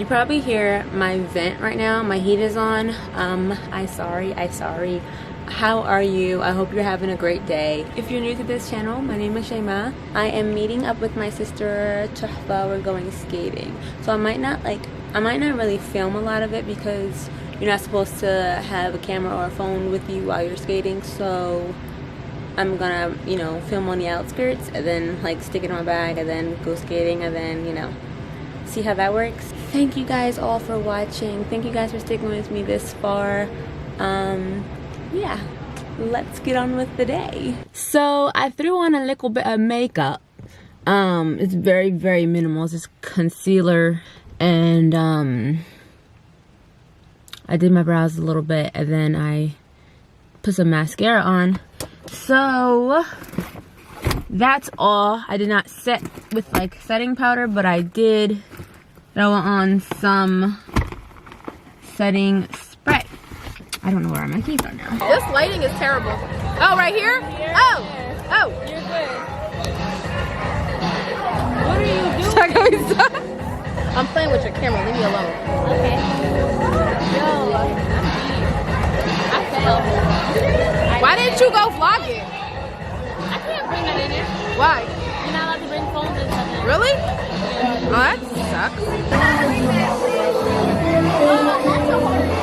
You probably hear my vent right now. My heat is on. I sorry. How are you? I hope you're having a great day. If you're new to this channel, my name is Shaymaa. I am meeting up with my sister Tuhfa. We're going skating. So I might not really film a lot of it because you're not supposed to have a camera or a phone with you while you're skating. So I'm gonna, film on the outskirts and then like stick it in my bag and then go skating and then, see how that works. Thank you guys all for watching. Thank you guys for sticking with me this far. Yeah, let's get on with the day. So I threw on a little bit of makeup. It's very, very minimal. It's just concealer and I did my brows a little bit and then I put some mascara on. So that's all. I did not set with like setting powder, but I did throw on some setting spray. I don't know where my keys are now. This lighting is terrible. Oh, right here? Oh. You're good. What are you doing? I'm playing with your camera. Leave me alone. Okay. Yo. I failed. Why didn't you go vlogging? I can't bring that in here. Why? You're not allowed to bring phones and stuff in. Really? Oh, that sucks.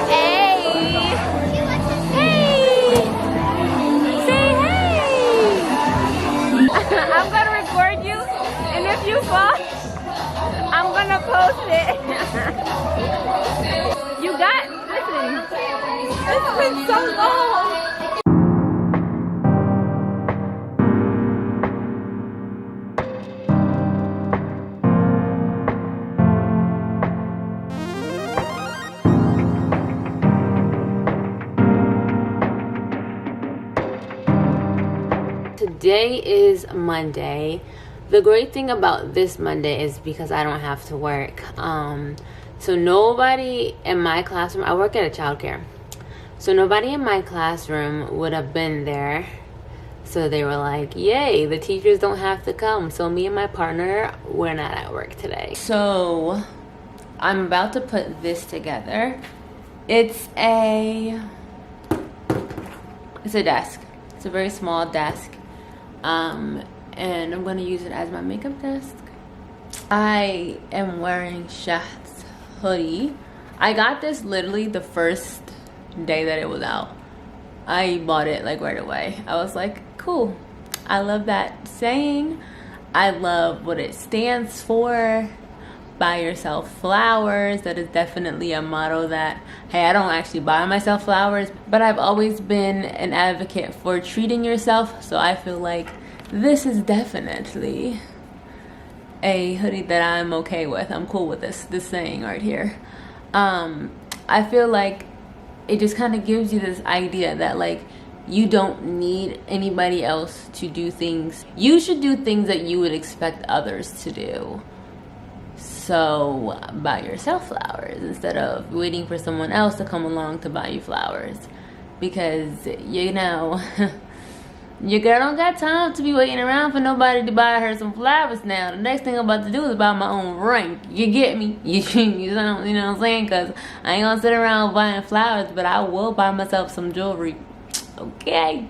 Hey. Say hey. I'm gonna record you, and if you fall, I'm gonna post it. Listen, it's been so long. Today is Monday. The great thing about this Monday is because I don't have to work. So nobody in my classroom, I work at a childcare. So nobody in my classroom would have been there. So they were like, yay, the teachers don't have to come. So me and my partner, we're not at work today. So I'm about to put this together. It's a desk. It's a very small desk. And I'm gonna use it as my makeup desk. I am wearing Shah's hoodie. I got this literally the first day that it was out. I bought it like right away. I was like, cool. I love that saying. I love what it stands for. Buy yourself flowers. That is definitely a motto that, hey, I don't actually buy myself flowers, but I've always been an advocate for treating yourself. So I feel like this is definitely a hoodie that I'm okay with. I'm cool with this saying right here. I feel like it just kind of gives you this idea that like you don't need anybody else to do things. You should do things that you would expect others to do. So buy yourself flowers instead of waiting for someone else to come along to buy you flowers. Because, your girl don't got time to be waiting around for nobody to buy her some flowers now. The next thing I'm about to do is buy my own ring. You get me? You know what I'm saying? Because I ain't gonna sit around buying flowers, but I will buy myself some jewelry. Okay?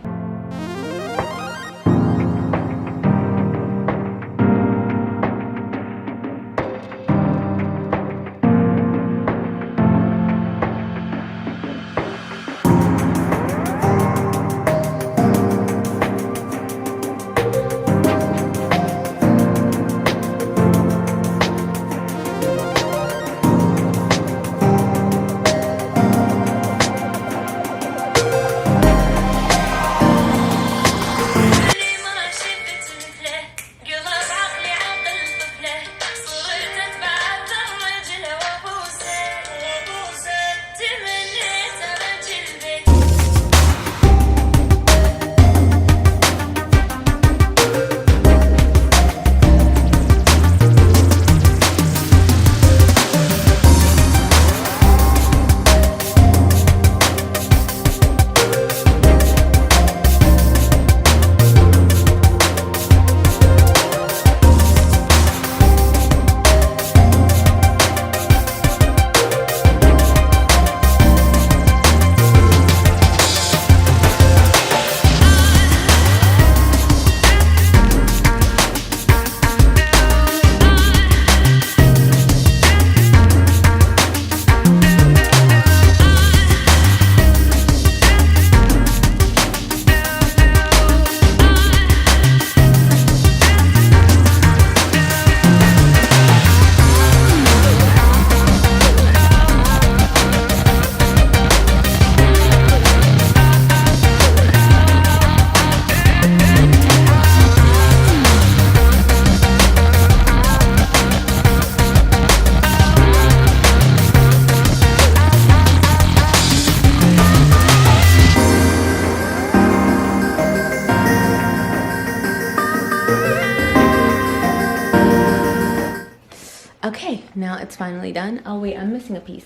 Now it's finally done. Oh wait, I'm missing a piece.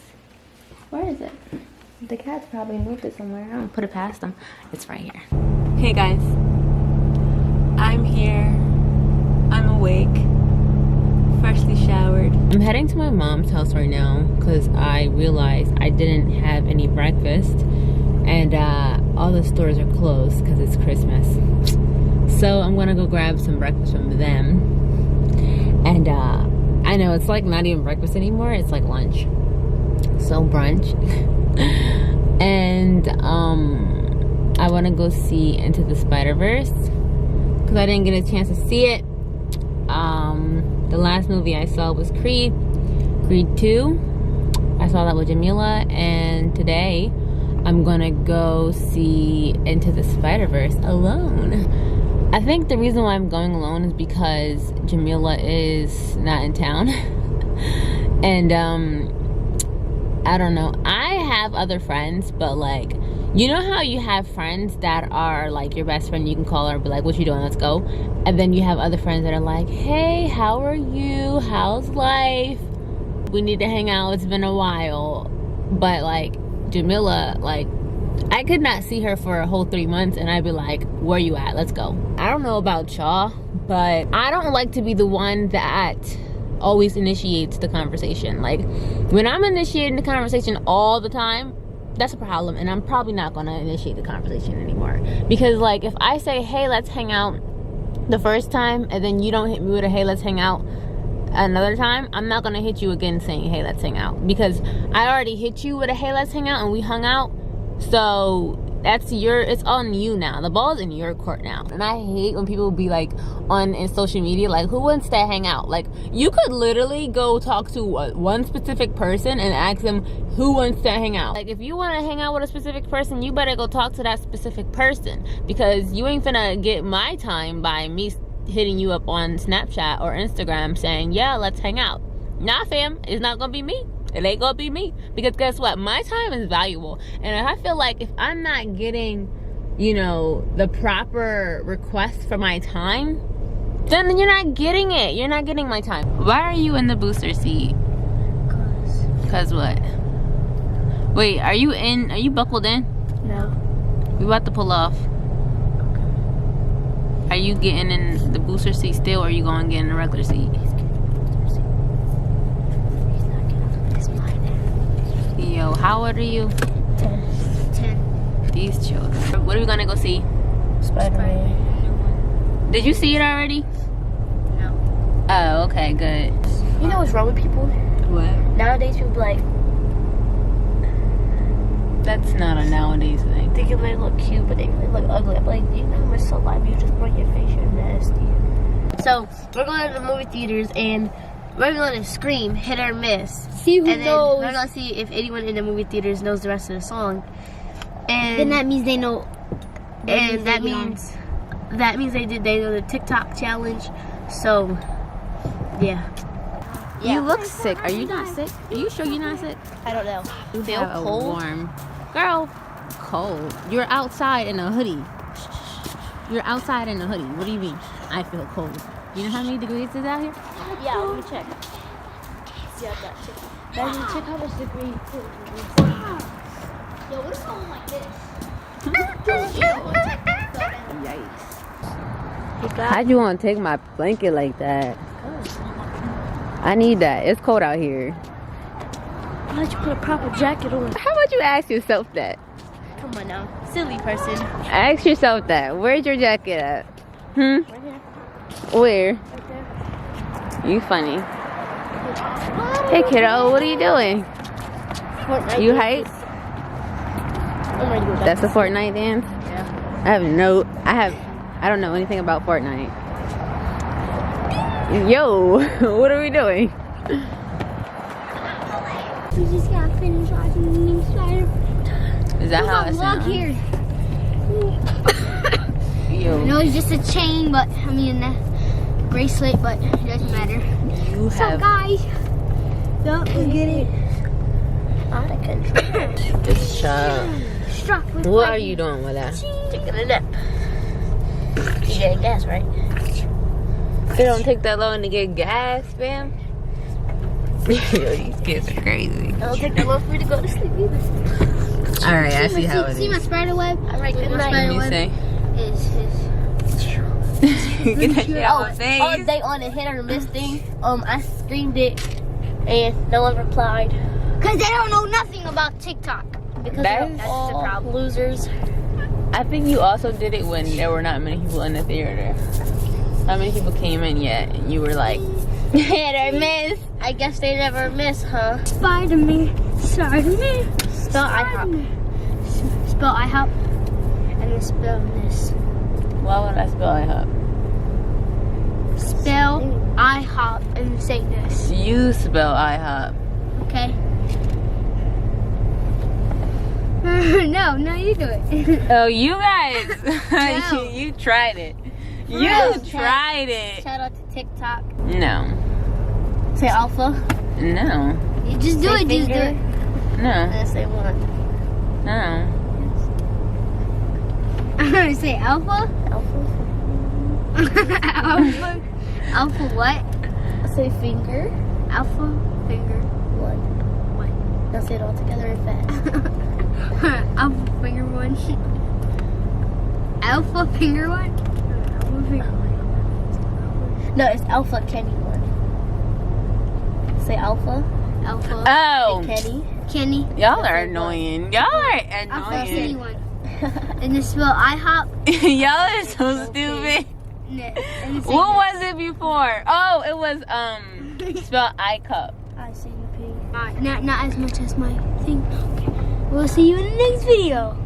Where is it? The cats probably moved it somewhere. I don't put it past them. It's right here. Hey guys, I'm here. I'm awake, freshly showered. I'm heading to my mom's house right now because I realized I didn't have any breakfast, and all the stores are closed because it's Christmas. So I'm gonna go grab some breakfast from them. And I know it's like not even breakfast anymore, it's like lunch. So brunch. And I wanna go see Into the Spider-Verse because I didn't get a chance to see it. The last movie I saw was Creed 2. I saw that with Jamila, and today I'm gonna go see Into the Spider-Verse alone. I think the reason why I'm going alone is because Jamila is not in town. And I don't know, I have other friends, but like, you know how you have friends that are like your best friend, you can call her and be like, what you doing, let's go. And then you have other friends that are like, hey, how are you, how's life, we need to hang out, it's been a while. But like Jamila, like I could not see her for a whole 3 months and I'd be like, where you at, let's go. I don't know about y'all, but I don't like to be the one that always initiates the conversation. Like when I'm initiating the conversation all the time, that's a problem, and I'm probably not gonna initiate the conversation anymore. Because like if I say, hey, let's hang out the first time, and then you don't hit me with a hey, let's hang out another time, I'm not gonna hit you again saying, hey, let's hang out, because I already hit you with a hey, let's hang out, and we hung out. So that's it's on you now. The ball's in your court now. And I hate when people be like in social media, like, who wants to hang out? Like, you could literally go talk to one specific person and ask them who wants to hang out. Like, if you want to hang out with a specific person, you better go talk to that specific person, because you ain't finna get my time by me hitting you up on Snapchat or Instagram saying, yeah, let's hang out. Nah, fam, it's not gonna be me. It ain't gonna be me, because guess what, my time is valuable, and I feel like if I'm not getting, you know, the proper request for my time, then you're not getting it. You're not getting my time. Why are you in the booster seat? Cause what? Wait, are you buckled in? No. We about to pull off. Are you getting in the booster seat still, or are you going to get in the regular seat? Yo, how old are you? 10. These children. What are we gonna go see? Spider-Man. Did you see it already? No. Oh, okay, good. You know what's wrong with people? What? Nowadays, people be like, That's not a nowadays thing. they can really look cute, but they really look ugly. I'm like, you know how much saliva you just bring your face, you're nasty. So, we're going to the movie theaters, and we're going to scream, hit or miss. See who And then knows. we're going to see if anyone in the movie theaters knows the rest of the song. And Then that means they know. and that means they know the TikTok challenge. So, yeah. You look sick. Are you not sick? Are you sure you're not sick? I don't know. You feel have a cold? warm. Girl, cold. You're outside in a hoodie. You're outside in a hoodie. What do you mean? I feel cold. You know how many degrees is out here? Yeah, let me check. Yeah, I got check. Now check how much degrees. Yo, what is going like this? Yikes. How'd you want to take my blanket like that? I need that. It's cold out here. Why don't you put a proper jacket on? How about you ask yourself that? Come on now. Silly person. Ask yourself that. Where's your jacket at? Right here. Where? Right there. You funny. Hey kiddo, what are you doing? Fortnite You dances. hype? I'm ready to go back. That's a Fortnite dance? Yeah. I don't know anything about Fortnite. Yo, what are we doing? We just got finished watching the new Spider. Is that how it There's a vlog sounds? here. Yo, I know it's just a chain, but I mean a bracelet, but it doesn't matter. you So have guys, don't forget it. Out of control. this child. Struck with What are lightning. you doing with that? Taking a nap. You getting gas, right? It don't take that long to get gas, fam. These kids are crazy. I don't think that long for me to go to sleep either. Alright, I see how it is. See my spider web? Alright, good My night. spider You web say? is Get that shit out of my Oh, face. they on a hit or miss thing. I screamed it and no one replied. because they don't know nothing about TikTok. Because That's that's the all problem. Losers. I think you also did it when there were not many people in the theater. How many people came in yet? And you were like, hit or miss. I guess they never miss, huh? Spider-Man. Spider-Man. Spell IHOP. Spell IHOP. And then spell this. why would I spell IHOP? Spell IHOP and say this. You spell IHOP. Okay? No, you do it. Oh, you guys. No. you tried it. You Real. tried it. Shout out to TikTok. No. Say alpha. No. You just do Say it, just do finger. it. No. And say one. No. Say alpha? Alpha. Alpha. Alpha what? Say finger. Alpha finger. One. Now say it all together and fast. Alpha finger one. Alpha finger one? Alpha finger No, it's Alpha Kenny one. Say Alpha. Alpha. Oh. Kenny. Kenny. Y'all are annoying. Y'all are Alpha Kenny annoying. one. And then spell IHOP. Y'all are so stupid. And then say What was it before? Oh, it was spell I cup. ICUP. Alright, not as much as my thing. Okay. We'll see you in the next video.